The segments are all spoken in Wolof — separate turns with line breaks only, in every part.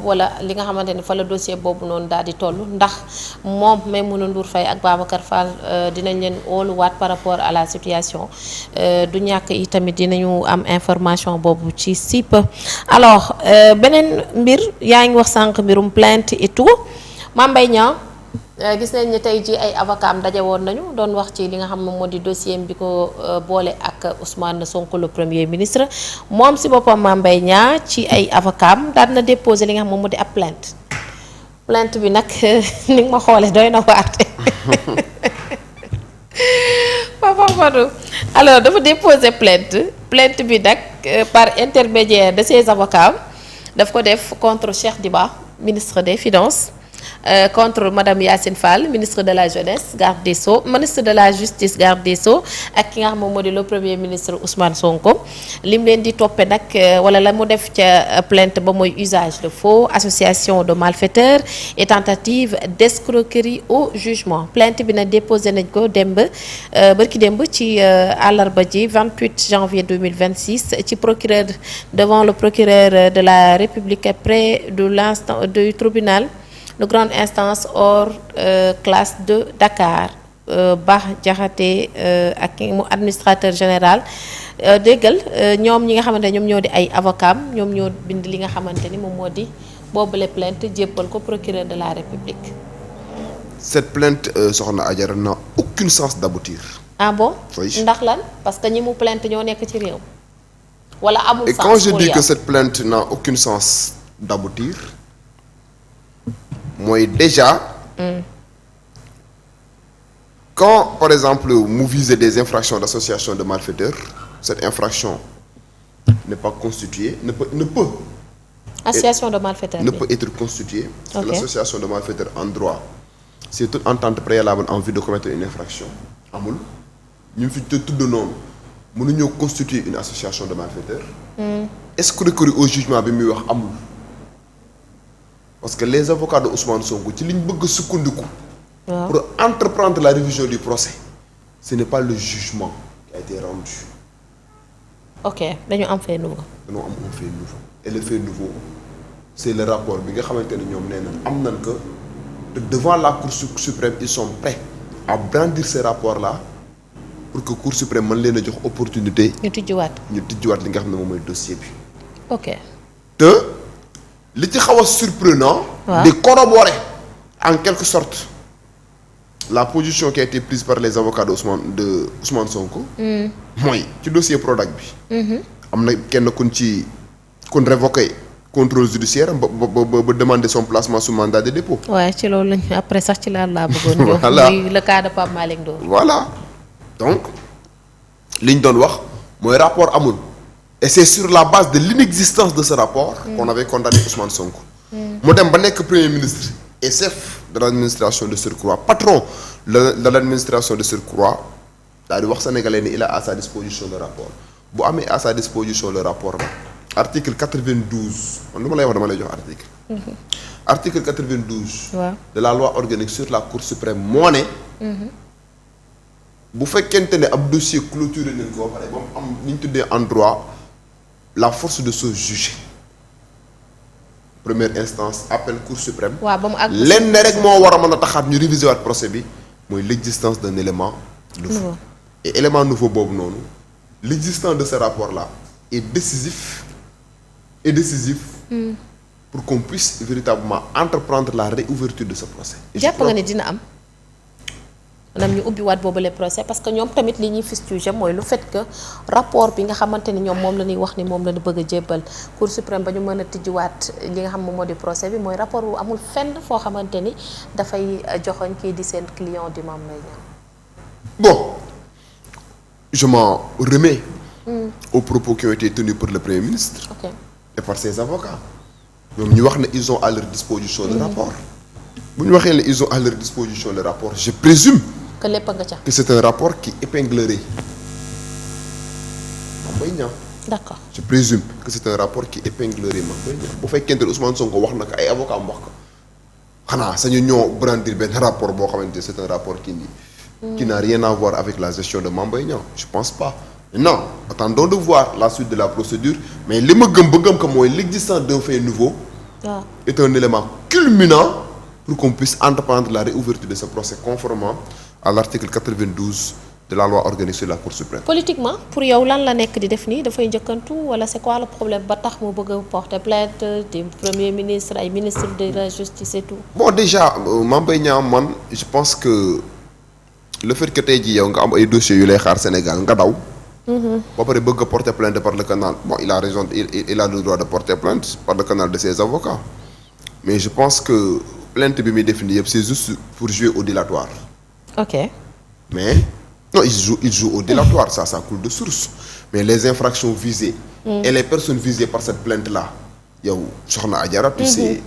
wala li nga xamante ni fa la dossier boobu noonu daal di toll ndax moom Maimouna Ndour Faye ak Babacar Fall dinañ leen óoluwaat par rapport à la situation du ñàkk yi tamit dinañu am information boobu ci SIP. alors beneen mbir yaa ngi wax sànq mbirum plainte et tout Mame Mbaye Niang gis nañ ne tey ji ay avocat am daje woon nañu doon wax ci li nga xam ne moo di dossier bi ko boole ak Ousmane Sonko le premier ministre moom si boppam Mame Mbaye Niang ci ay avocat am daal na déposé li nga xam ne moo di ab plainte bi nag ni nga ma xoolee doy na waate Papa Fadou alors dafa déposé plainte bi nag par intermédiaire de ses avocats daf ko def contre Cheikh Diba ministre des Finances. Contre madame Yacine Fall ministre de la jeunesse garde des Sceaux ministre de la justice garde des Sceaux ak ki nga xam moom moo di le premier ministre Ousmane Sonko lim leen di toppe nag wala la mu def ca plainte ba mooy usage de faux association de malfaiteurs et tentative d'escroquerie au jugement plainte bi nag déposé nañ ko bërki démb ci àllarba ji 28 janvier 2026 ci procureur devant le procureur de la République près de l'instant du tribunal de grande instance hors classe de Dakar Bah Diakhaté ak mu administrateur général déggal ñoom ñi nga xamante ne ñoom ñoo di ay avocat ñoom ñoo bind li nga xamante ni moom moo di boobule plainte jébbal ko procureur de la République.
Cette plainte soxna Adjara n'a aucune chance d'aboutir.
Ah bon?
Oui.
Ndax lan parce que ñi mu plainte ñoo nekk ci réew wala amul sens.
Et quand je dis que cette plainte n'a aucune chance d'aboutir mooy déjà quand par exemple mu viser des infractions d'association de malfaiteurs cette infraction n'est pas constituée ne peut
association de malfaiteurs
ne peut être constituée parce que
Ok.
l'association de malfaiteurs en droit c'est toute entente préalable en vue de commettre une infraction amul ñu fi tudd noonu mënuñoo constituer une association de malfaiteurs escroquerie au jugement bi muy wax amul parce que les avocats de Ousmane Sonko ci li ñu bëgg a sukkandiku
waaw
pour entreprendre la révision du procès ce n'est pas le jugement qui a été rendu
ok dañu am fait nouveau.
dañoo am un fait nouveau et le fait nouveau c'est le rapport bi nga xamante ne ñoom nee na am nañ que te devant la Cour suprême ils sont prêts à brandir ces rapports là pour que Cour suprême mën leen a jox opportunité
ñu tijjiwaat
ñu tijjiwaat li nga xam ne moom mooy dossier bi
ok
te li ci xaw a surprenant
waaw.
de corroborer en quelque sorte la position qui a été prise par les avocats de Ousmane Sonko mooy ci dossier Prodac bi am na kenn kun révoqué contrôle judiciaire ba demander son placement sous mandat de dépôt
waaye ci loolu lañ après sax ci laa bëggoon jox
Voilà.
muy le cas de Pape Malick Ndour
voilà donc li ñu doon wax mooy rapport amul et c'est sur la base de l'inexistence de ce rapport qu'on avait condamné Ousmane Sonko mu dem ba nekk premier ministre et chef de l'administration de surcroît patron de l'administration de surcroît daal di wax sénégalais ni il a à sa disposition le rapport bu amee à sa disposition le rapport la article 92 man lu ma lay wax dama lay jox article article 92
waaw
de la loi organique sur la Cour suprême moo ne bu fekkente ne ab dossier clôturé nañ ko ba pare ba mu am li ñu tuddee en droit la force de chose jugée première instance appel Cour suprême
waaw ba mu àgg
lenn rek moo war a mën a taxaat ñu réviser waat procès bi mooy l'existence d'un élément nouveau
nouveau
et élément nouveau boobu noonu l'existence de ce rapport là est décisif pour qu'on puisse véritablement entreprendre la réouverture de ce procès. Et je
jàpp
crois
nga ni dina am maanaam ñu ubbiwaat boobu le procès parce que ñoom tamit li ñuy fustiger mooy lu fait que rapport bi nga xamante ni ñoom moom la ñuy wax ni moom la ñu bëgg a jébbal Cour suprême ba ñu mën a tijjiwaat li nga xam moom moo di procès bi mooy rapport bu amul fenn foo xamante ni dafay joxoñ kii di seen client di Mame Mbaye Niang.
bon je m'en remets aux propos qui ont été tenus par le Premier ministre
ok
et par ses avocats ñoom ñu wax ne ils ont à leur disposition le rapport bu ñu waxee ne ils ont à leur disposition le rapport je présume
que lépp nga ca.
que c'est un rapport qui épinglerait Mame Mbaye Niang
d'accord
je présume que c'est un rapport qui épinglerait Mame Mbaye Niang bu fekkente ne Ousmane Sonko wax na ko ay avocats am wax ko xanaa sañu ñoo brandir benn rapport boo xamante ne c'est un rapport qui n'a rien à voir avec la gestion de Mame Mbaye Niang je pense pas non attendons de voir la suite de la procédure mais li ma gëm ba gëm ko mooy l'existence d'un fait nouveau est un élément culminant pour qu'on puisse entreprendre la réouverture de ce procès conformément à l'article 92 de la loi organique sur la Cour suprême.
Politiquement pour yow lan la nekk di def nii dafay njëkkantu wala c'est quoi le problème ba tax mu bëgg a porter plainte du premier ministre ay ministre de la justice et tout.
Bon déjà Mame Mbaye Niang man je pense que le fait que tey jii yow nga am ay dossiers yu lay xaar Sénégal nga daw. ba pare bëgg a porter plainte par le canal bon il a raison il a le droit de porter plainte par le canal de ses avocats mais je pense que plainte bi muy def nii yëpp c'est juste pour jouer au dilatoire.
Ok.
Mais non il joue au dilatoire ça coule de source mais les infractions visées. Et les personnes visées par cette plainte là yow soxna Adjara tu sais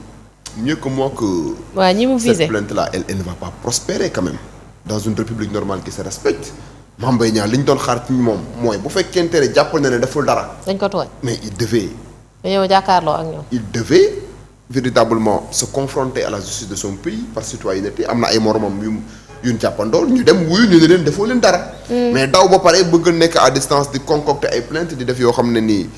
mieux que moi que.
waaw ñi mu visé
cette plainte là elle ne va pas prospérer quand même dans une république normale qui se respecte. Mame Mbaye Niang li ñu doon xaar ci moom mooy bu fekkente ne jàpp na ne deful dara.
dañ ko tooñ.
mais il devait.
dañoo jàkkaarloo ak ñoom.
il devait véritablement se confronter à la justice de son pays par citoyenneté am na ay moromam yu ñu jàppandool ñu dem wuyu ñu ne leen defoo leen dara. mais daw ba pare bëgg nekk à distance di concocter ay plaintes di def yoo xam ne nii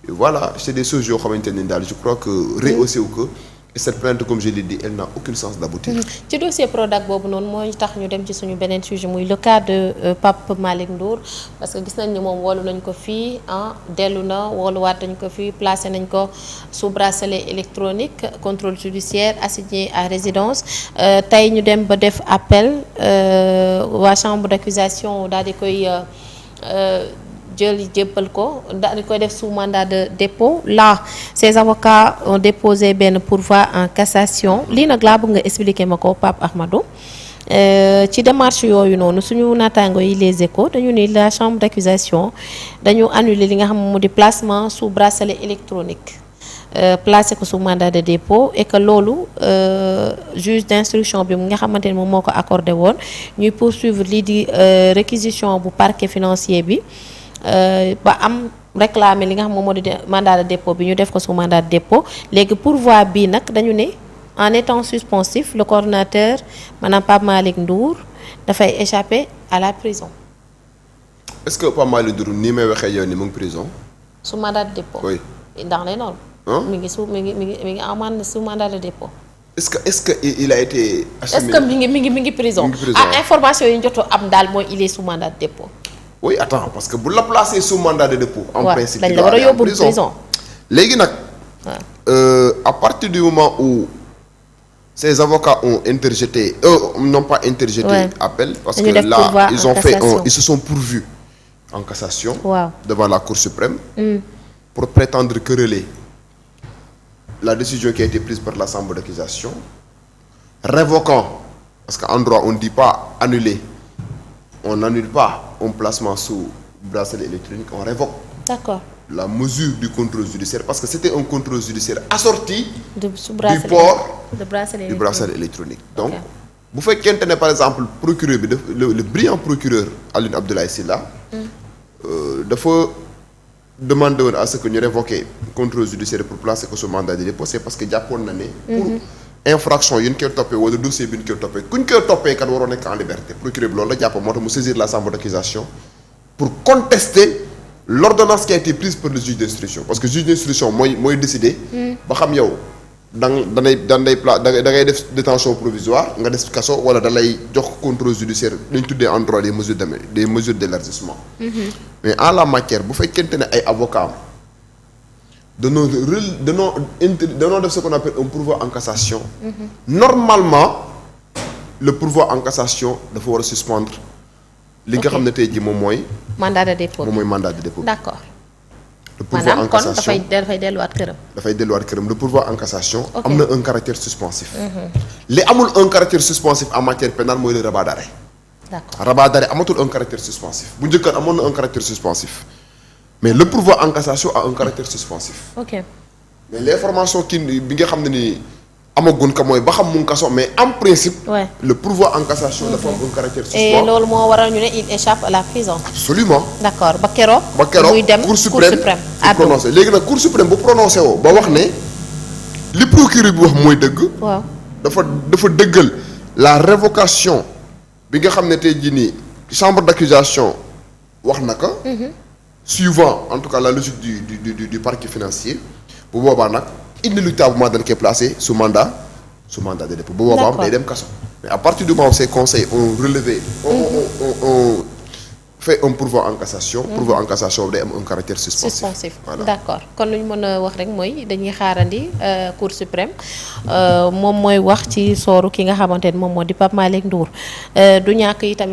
voilà c'est des choses yoo xamante ne daal je crois que rehausser wu que. Et cette plainte comme je l'ai dit elle n'a aucune chance d'aboutir.
ci dossier Prodac boobu noonu mooy tax ñu dem ci suñu beneen sujet muy le cas de Pape Malick Ndour parce que gis nañ ni moom woolu nañ ko fii dellu na wooluwaat nañ ko fii placé nañ ko sous bracelet électronique contrôle judiciaire assigné à résidence tey ñu dem ba def appel waa chambre d'accusation daal di koy jébbal ko daal di koy def sous mandat de dépôt là ces avocats ont déposé benn pourvoi en cassation lii nag laa bëgg nga expliquer ma ko Pape Ahmadou ci démarche yooyu noonu suñu naataango yi les échos dañu ni la chambre d'accusation dañu annuler li nga xam mu di placement sous bracelet électronique placé ko sous mandat de dépôt et que loolu juge d'instruction bi nga xamante ni moom moo ko accordé woon ñuy poursuivre lii di réquisition bu parquet financier bi ba am réclamer li nga xam moom moo di mandat de dépôt bi ñu def ko sous mandat de dépôt léegi pourvoi bii nag dañu ne en étant suspensif le coordonnateur maanaam Pape Malick Ndour dafay échapper à la prison.
Est-ce que Pape Malick Ndour nii may waxee yow ni mu ngi prison.
sous mandat de dépôt.
Oui.
Dans les normes. mi ngi en sous mandat de dépôt.
est-ce que il a été.
acheminé est-ce que mi ngi prison. Information yi ñu jot am daal mooy il est sous mandat de dépôt.
oui attends parce que bu la placer sous mandat de dépôt. en principe
dañ la war a yóbbu prison.
léegi nag. à partir du moment où ces avocats ont interjeté n'ont pas interjeté appel parce que là ils se sont pourvus en cassation. devant la Cour suprême. pour prétendre quereller la décision qui a été prise par la chambre d'accusation révoquant parce qu'en droit on ne dit pas annuler. On n'annule pas un placement sous bracelet électronique, on révoque.
D'accord.
La mesure du contrôle judiciaire parce que c'était un contrôle judiciaire assorti du port du bracelet électronique. Donc, bu fekkente ne par exemple procureur bi le brillant procureur Alioune Abdoulaye Sylla dafa demander woon à ce que ñu révoquer contrôle judiciaire pour placer ko sous mandat de dépôt c'est parce que jàppoon na ne pour infraction yi ñu koy toppee wala dossier bi ñu koy toppee ku ñu koy toppee kat waroo nekk en liberté procureur bi loolu la jàpp moo tax mu saisir la chambre d'accusation pour contester l'ordonnance qui a été prise par le juge d'instruction parce que juge d'instruction mooy décider ba xam yow da ngay def détention provisoire nga des kaso wala da lay jox contrôle judiciaire dañ tuddee en droit des mesures d'élargissement mais en la matière bu fekkente ne ay avocats danoo def ce qu'on appelle un pourvoi en cassation. Normalement le pourvoi en cassation dafa war a suspendre. li nga xam ne tey jii moom mooy.
mandat de dépôt
moom mooy mandat de dépôt.
d'accord.
le pourvoi en cassation
maanaam kon dafay delluwaat këram.
dafay delluwaat këram le pourvoi en cassation. am na un caractère suspensif. li amul un caractère suspensif en matière pénale mooy le rabat d'arrêt.
d'accord
rabat d'arrêt amatul un caractère suspensif bu njëkkoon amoon na un caractère suspensif. mais le pourvoi en cassation a un caractère suspensif.
ok
mais l'information bi nga xam ne ni amagun ka mooy ba xam mu ngi kaso mais en principe. le pourvoi en cassation dafa am un caractère suspens.
et loolu moo waral ñu ne il échappe à la prison.
absolument
d'accord ba keroog.
muy dem Cour suprême di prononcé léegi nag Cour suprême bu prononcé woo ba wax ne li procureur bi wax mooy dëgg.
waaw
dafa dëggal la révocation bi nga xam ne tey jii nii chambre d'accusation wax na ko. suivant en tout cas la logique du parquet financier bu boobaa nag inéluctablement dañ koy placer sous mandat de dépôt. bu boobaa day dem kaso. mais à partir du moment où ces conseils ont relevé. on fait un pourvoi en cassation. pourvoi en cassation day am un caractère suspensif. Voilà.
D'accord kon lu ñu mën a wax rek mooy dañuy xaarandi Cour suprême moom mooy wax ci sooru ki nga xamante ne moom moo di Pape Malick Ndour du ñàkk yi tamit.